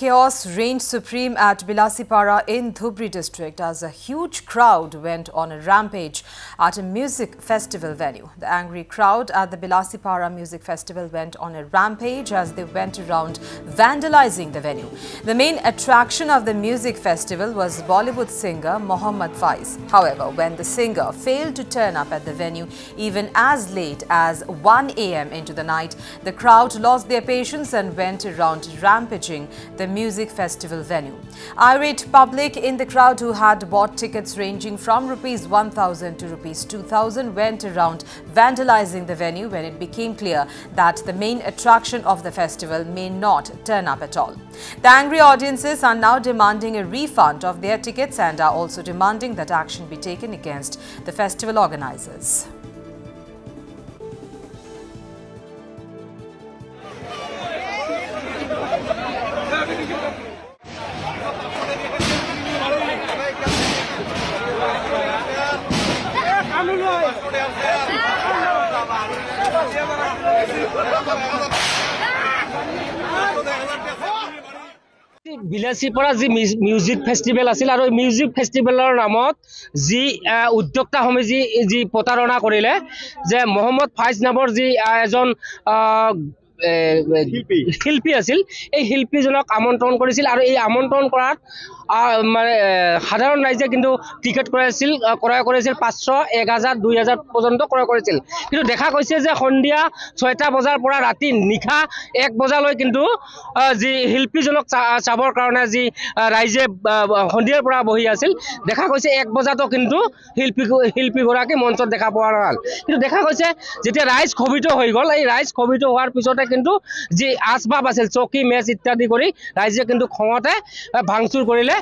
Chaos reigned supreme at Bilasipara in Dhubri district as a huge crowd went on a rampage at a music festival venue. The angry crowd at the Bilasipara Music Festival went on a rampage as they went around vandalizing the venue. The main attraction of the music festival was Bollywood singer Mohammad Faiz. However, when the singer failed to turn up at the venue even as late as 1 a.m. into the night, the crowd lost their patience and went around rampaging the music festival venue. Irate public in the crowd who had bought tickets ranging from ₹1,000 to ₹2,000 went around vandalizing the venue when it became clear that the main attraction of the festival may not turn up at all. The angry audiences are now demanding a refund of their tickets and are also demanding that action be taken against the festival organizers. Bilasipara যি music festival আছিল আৰু music ফেষ্টিভেলৰ নামত যি উদ্যোক্তা সমিতি যি প্ৰতাৰণা কৰিলে যে মহম্মদ ফাইজ নামৰ যি এজন শিল্পী আছিল এই শিল্পীজনক আমন্ত্ৰণ কৰিছিল আৰু এই আমন্ত্ৰণ কৰাত মানে সাধাৰণ ৰাইজে কিন্তু টিকেট ক্ৰয় কৰিছিল 500, 1000, 2000 পৰ্যন্ত ক্ৰয় কৰিছিল। কিন্তু দেখা গৈছে যে সন্ধিয়া 6টা বজাৰ পৰা ৰাতি নিশা 1 বজালৈ কিন্তু যি শিল্পীজনক চাবৰ কাৰণে যি ৰাইজে সন্ধিয়াৰ পৰা বহি আছিল দেখা গৈছে 1 বজাতো কিন্তু শিল্পীগৰাকী মঞ্চত দেখা পোৱা নগ'ল। কিন্তু দেখা গৈছে যেতিয়া ৰাইজ ক্ষোভিত হৈ গ'ল এই ৰাইজ ক্ষোভিত হোৱাৰ পিছতে কিন্তু যি আচবাব আছিল চকী মেজ ইত্যাদি কৰি ৰাইজে কিন্তু খঙতে ভাঙচুৰ কৰিলে।